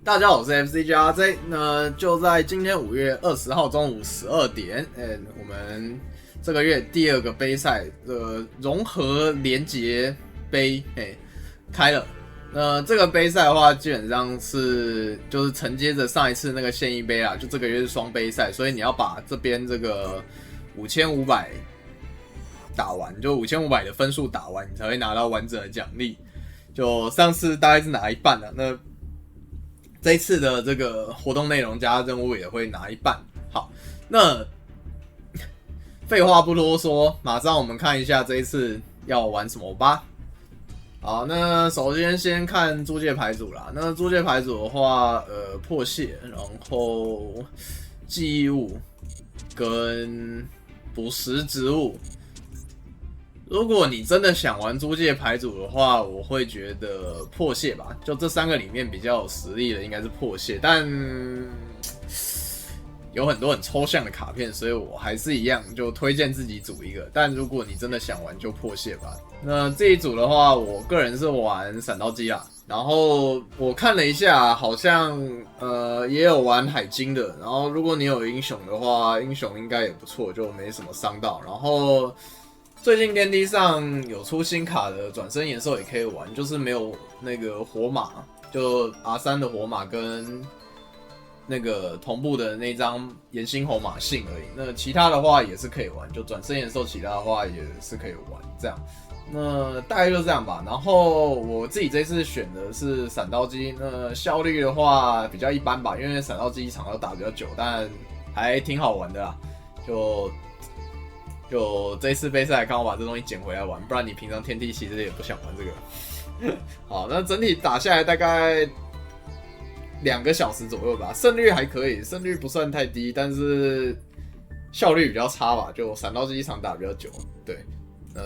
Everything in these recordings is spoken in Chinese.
大家好，我是 FCJRJ。那就在今天5月20号中午12点，我们这个月第2个杯赛的融合联结杯，开了。这个杯赛的话，基本上是就是承接着上一次那个现役杯啦，就这个月是双杯赛，所以你要把这边这个5500打完，就5500的分数打完，你才会拿到完整的奖励。就上次大概是拿一半了，那这一次的这个活动内容加任务也会拿一半。好，那废话不多说，马上我们看一下这一次要玩什么吧。好，那首先看租借牌组啦。那租借牌组的话，破蟹，然后记忆物跟捕食植物。如果你真的想玩租借牌组的话，我会觉得破蟹吧。就这3个里面比较有实力的应该是破蟹，但有很多很抽象的卡片，所以我还是一样就推荐自己组一个。但如果你真的想玩，就破蟹吧。那这一组的话，我个人是玩闪刀机啦。然后我看了一下，好像也有玩海鲸的。然后如果你有英雄的话，英雄应该也不错，就没什么伤到。然后最近电梯上有出新卡的转身野兽也可以玩，就是没有那个火马，就 R3 的火马跟那个同步的那张岩星红马信而已。那其他的话也是可以玩，就转身野兽其他的话也是可以玩，这样。那大概就这样吧。然后我自己这次选的是闪刀机，那效率的话比较一般吧，因为闪刀机一场要打比较久，但还挺好玩的啦。就这一次杯赛刚好把这东西捡回来玩，不然你平常天梯其实也不想玩这个。好，那整体打下来大概2个小时左右吧，胜率还可以，胜率不算太低，但是效率比较差吧，就闪刀机一场打比较久。对，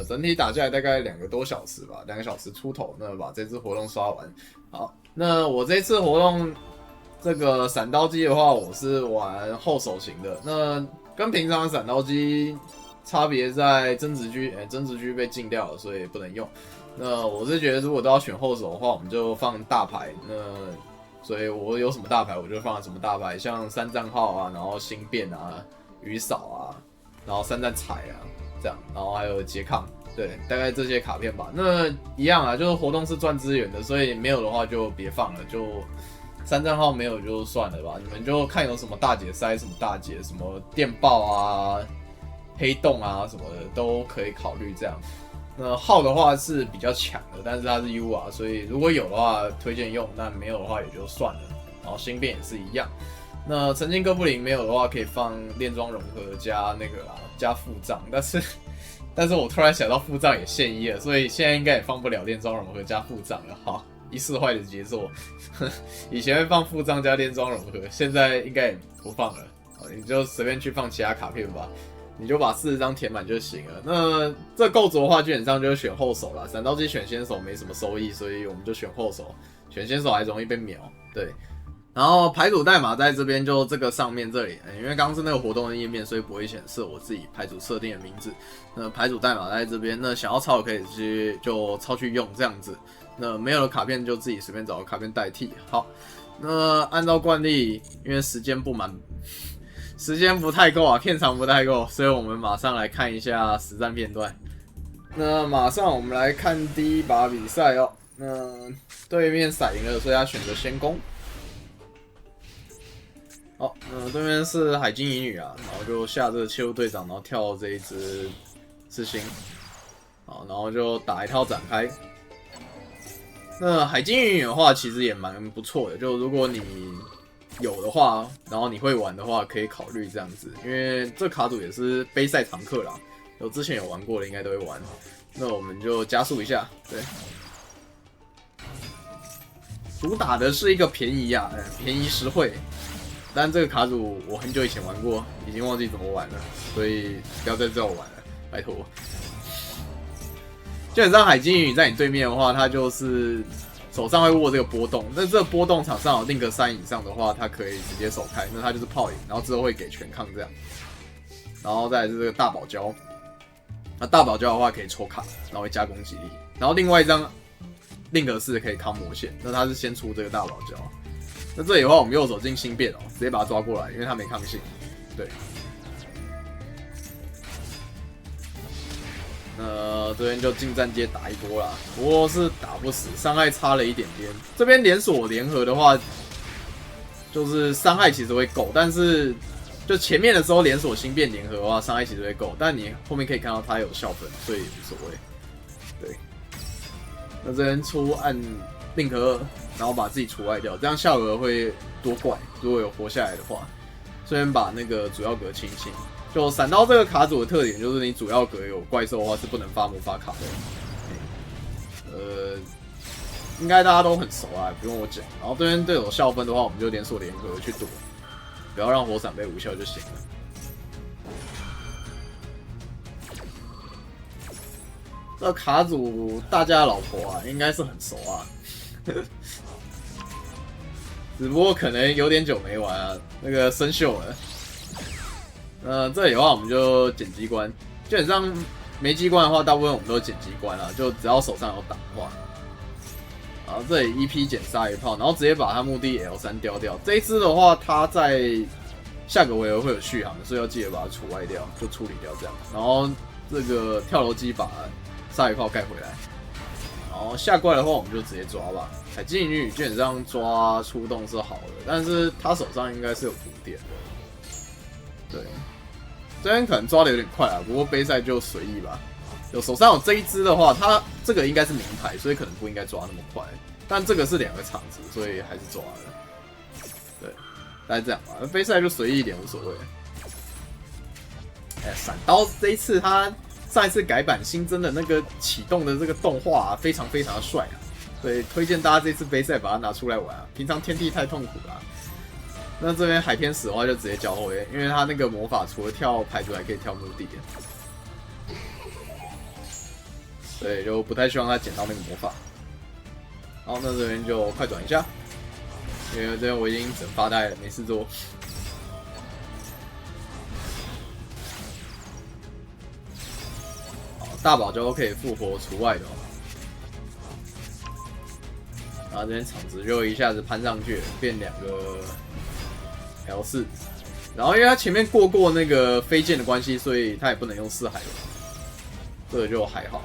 整体打下来大概2个多小时吧，2个小时出头，那把这次活动刷完。好，那我这次活动这个闪刀机的话，我是玩后手型的，那跟平常的闪刀机差别在增值狙，增值狙被禁掉了，所以不能用。那我是觉得，如果都要选后手的话，我们就放大牌。那所以我有什么大牌，我就放什么大牌，像3战号啊，然后星变啊、雨扫啊，然后3战彩啊，这样，然后还有拮抗，对，大概这些卡片吧。那一样啊，就是活动是赚资源的，所以没有的话就别放了，就3战号没有就算了吧。你们就看有什么大解塞、什么大解、什么电爆啊。黑洞啊什么的都可以考虑这样。那号的话是比较强的，但是它是 U 啊，所以如果有的话推荐用，那没有的话也就算了。然后星变也是一样。那曾经哥布林没有的话，可以放炼装融合加那个啦，加附杖。但是我突然想到附杖也现役了，所以现在应该也放不了炼装融合加附杖了。好，一世坏的杰作，以前会放附杖加炼装融合，现在应该也不放了。你就随便去放其他卡片吧。你就把40张填满就行了。那这构筑的话，基本上就是选后手啦。闪刀机选先手没什么收益，所以我们就选后手。选先手还容易被秒，对。然后牌组代码在这边就这个上面这里，因为刚刚是那个活动的页面，所以不会显示我自己牌组设定的名字。那牌组代码在这边，那想要抄可以直接就抄去用这样子。那没有的卡片就自己随便找个卡片代替。好，那按照惯例，因为时间不太够啊，片长不太够，所以我们马上来看一下实战片段。那马上我们来看第一把比赛哦。那对面骰赢了，所以他选择先攻。好，对面是海鲸乙女啊，然后就下这个切入队长，然后跳这一只刺青，好，然后就打一套展开。那海鲸乙女的话，其实也蛮不错的，就如果你有的话，然后你会玩的话，可以考虑这样子，因为这卡组也是杯赛常客啦，有之前有玩过的应该都会玩。那我们就加速一下，对，主打的是一个便宜啊，便宜实惠。但这个卡组我很久以前玩过，已经忘记怎么玩了，所以不要再叫我玩了，拜托。基本上海鲸乙女在你对面的话，它就是手上会握这个波动，那这个波动场上有link 3以上的话，它可以直接手开，那它就是炮影，然后之后会给全抗这样，然后再来是这个大堡礁，那大堡礁的话可以抽卡，然后会加攻击力，然后另外一张link 4可以抗魔线，那它是先出这个大堡礁，那这里的话，我们右手进星变哦，直接把它抓过来，因为它没抗性。对。这边就近战阶打一波啦，不过是打不死，伤害差了一点点。这边连锁联合的话，就是伤害其实会够，但是就前面的时候连锁星变联合的话，伤害其实会够，但你后面可以看到它有效粉，所以无所谓。对，那这边出按令和，然后把自己除外掉，这样效额会多怪。如果有活下来的话，顺便把那个主要格清清。就闪刀这个卡组的特点就是，你主要格有怪兽的话是不能发魔法卡的。应该大家都很熟啊，不用我讲。然后对面对手效分的话，我们就连锁联合去躲，不要让火闪被无效就行了。这卡组大家的老婆啊，应该是很熟啊，只不过可能有点久没玩啊，那个生锈了。这里的话我们就捡机关，基本上没机关的话，大部分我们都捡机关啦，就只要手上有挡的话。然后这里EP减杀一炮，然后直接把他墓地 L3 雕掉。这一只的话，它在下个回合会有续航，所以要记得把它除外掉，就处理掉这样。然后这个跳楼机把杀一炮盖回来。然后下怪的话，我们就直接抓吧。采集引力基本上抓出动是好的，但是他手上应该是有补点的。对。这边可能抓的有点快啊，不过杯赛就随意吧。有手上有这一只的话，它这个应该是名牌，所以可能不应该抓那么快。但这个是2个场子，所以还是抓了。对，大概这样吧。杯赛就随意一点，无所谓。闪刀这一次它上一次改版新增的那个启动的这个动画非常非常的帅啊，所以推荐大家这次杯赛把它拿出来玩啊。平常天地太痛苦了。那这边海天使的话就直接交后卫，因为他那个魔法除了跳牌组还可以跳墓地，对，就不太希望他捡到那个魔法。好，那这边就快转一下，因为这边我已经整发呆了，没事做。好，大宝就可以复活除外的哦。然后这边场子就一下子攀上去了，变2个。L4，然后因为他前面过那个飞剑的关系，所以他也不能用4海龙，这个就还好。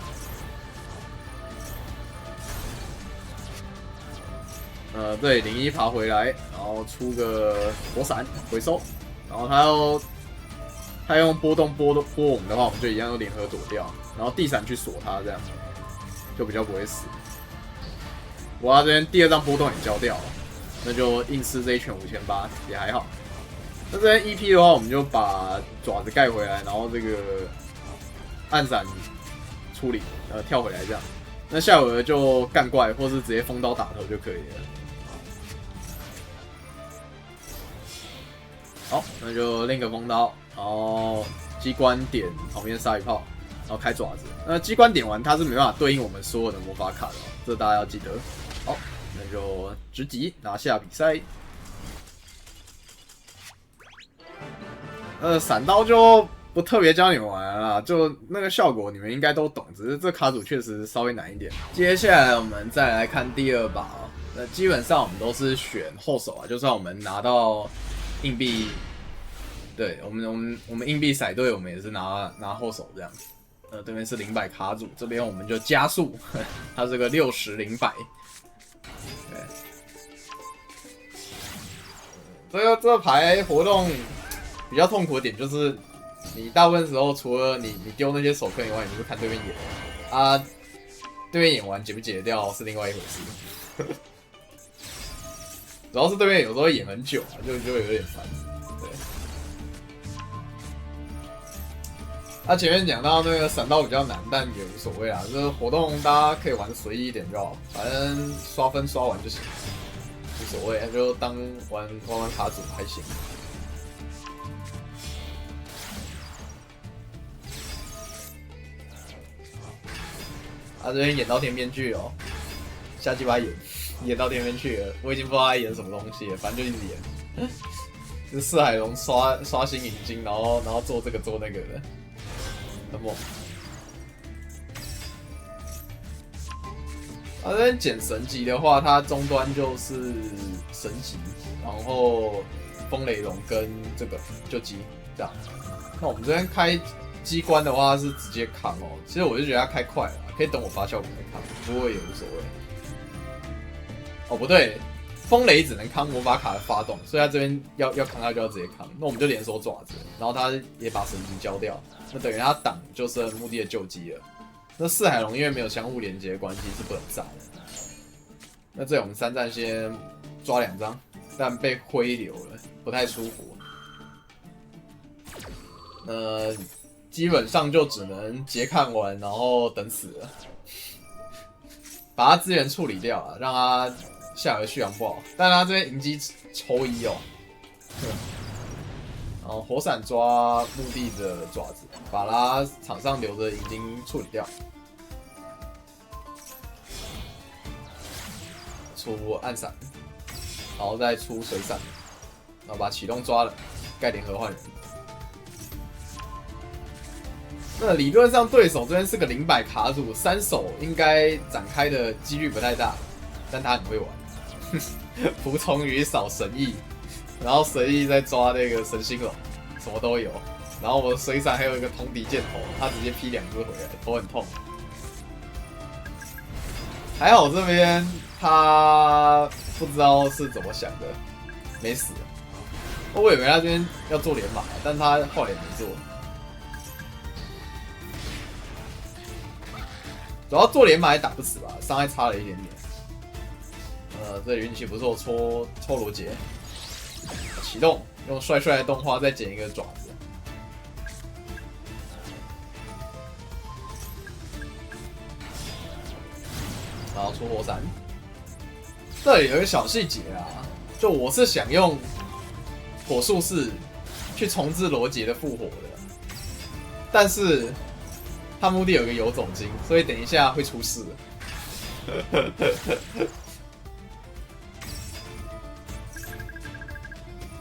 这里01爬回来，然后出个火闪回收，然后他用波动波我们的话，我们就一样用联合躲掉，然后地闪去锁他，这样就比较不会死。我这边第2张波动也交掉了。那就硬吃这一拳5800也还好。那这边 EP 的话，我们就把爪子盖回来，然后这个暗闪处理，跳回来这样。那下回合就干怪，或是直接风刀打头就可以了。好，那就另一个风刀，然后机关点旁边杀一炮，然后开爪子。那机关点完，它是没办法对应我们所有的魔法卡的，这大家要记得。好。那就直击拿下比赛。闪刀就不特别教你们玩了，就那个效果你们应该都懂，只是这卡组确实稍微难一点。接下来我们再来看第2把哦，那基本上我们都是选后手啊，就算我们拿到硬币，对我们硬币骰对，我们也是拿后手这样。这边是000卡组，这边我们就加速，它是个60、000。对，这个牌活动比较痛苦的点就是，你大部分时候除了你丢那些手坑以外，你就是看对面演啊，对面演完解不解得掉是另外一回事。主要是对面有时候会演很久啊，就会有点烦。对。前面讲到那个闪刀比较难，但也无所谓啊，这个活动大家可以玩随意一点就好，反正刷分刷完就行。无所谓，就当玩卡组还行。这边演到天边去哦，下鸡巴演到天边去了，我已经不知道他演什么东西了，反正就一直演。是四海龙刷新引擎，然后做这个做那个的，很猛。这边捡神级的话，它终端就是神级，然后风雷龙跟这个救机这样。那我们这边开机关的话是直接扛哦，其实我就觉得它开快了，可以等我发效果再扛，不过也无所谓。哦，不对，风雷只能扛魔法卡的发动，所以他这边要扛他就要直接扛。那我们就连手爪子，然后他也把神级交掉，那等于他挡就剩墓地的救机了。那四海龙因为没有相互连接的关系是不能炸的。那这里我们3战先抓2张，但被灰流了，不太舒服。基本上就只能截看完，然后等死了，把他资源处理掉了，让他下颌续航不好。但他这边迎击抽1哦，然后火闪抓墓地的爪子，把他场上留着迎击处理掉。出暗闪，然后再出水闪，然后把启动抓了，盖联合换人。那理论上对手这边是个000卡组，3手应该展开的几率不太大，但他很会玩，服从于扫神翼，然后神翼再抓那个神星龙，什么都有。然后我的水闪还有一个通敌箭头，他直接劈2只回来，头很痛。还好这边他不知道是怎么想的，没死。我以为他这边要做连马，但他后来也没做。主要做连马也打不死吧，伤害差了一点点。这里运气不错，抽罗杰，启动，用帅帅的动画再捡一个爪子。然后出火闪，这里有一个小细节啊，就我是想用火术士去重置罗杰的复活的，但是他墓地有一个游走晶，所以等一下会出事。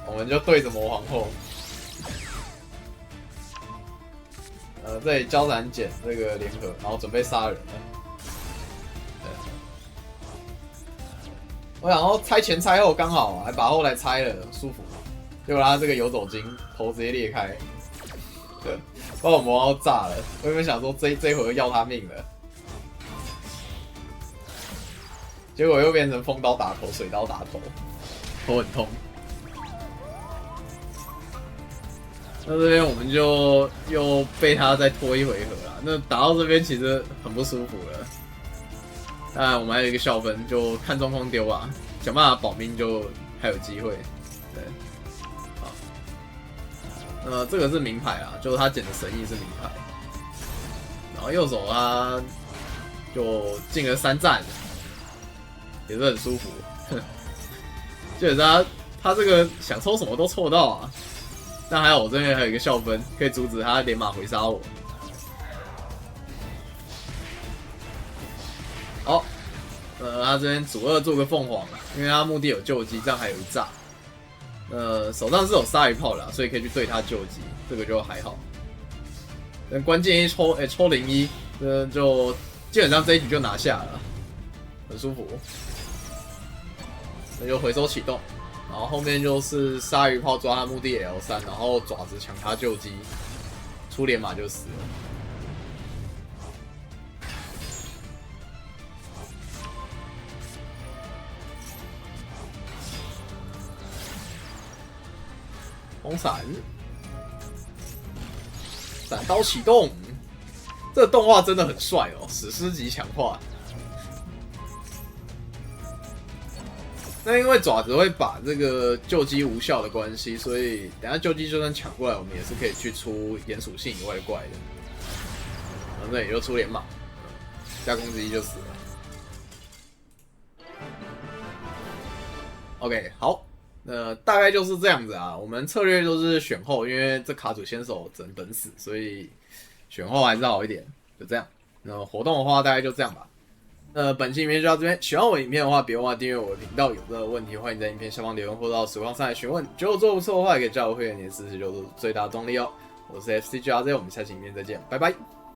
我们就对着魔皇后，这里交闪捡这个联合，然后准备杀人了。我想说拆前拆后刚好，还把后来拆了，舒服。结果他这个游走晶头直接裂开，把我魔王炸了。我原本想说这回要他命了，结果又变成风刀打头、水刀打头，头很痛。那这边我们就又被他再拖一回合了。那打到这边其实很不舒服了。当然，我们还有一个笑分，就看状况丢吧，想办法保命就还有机会。对，好，这个是名牌啊，就是他捡的神翼是名牌。然后右手他就进了3战，也是很舒服。基本上他这个想抽什么都抽得到啊。但还好我这边还有一个笑分，可以阻止他连马回杀我。好，他这边主2做个凤凰，因为他墓地有救机，这样还有一炸。手上是有鲨鱼炮啦，所以可以去对他救机，这个就还好。但关键一抽，抽01，就基本上这一局就拿下了，很舒服。那就回收启动。然后后面就是鲨鱼炮抓他墓地 L3，然后爪子抢他救机，出连马就死了。风闪，闪刀启动，这个动画真的很帅哦，史诗级强化。那因为爪子会把这个救机无效的关系，所以等下救机就算抢过来，我们也是可以去出炎属性以外的怪的。然后这里就出连马，加攻击就死了。OK， 好，大概就是这样子啊。我们策略就是选后，因为这卡组先手只能等死，所以选后还是好一点，就这样。那活动的话，大概就这样吧。本期影片就到这边。喜欢我影片的话，别忘了订阅我的频道。有任何问题，欢迎在影片下方留言或到实况上来询问。觉得我做不错的话，也可以加我会员，你的支持就是最大的动力哦。我是 FCGRZ，我们下期影片再见，拜拜。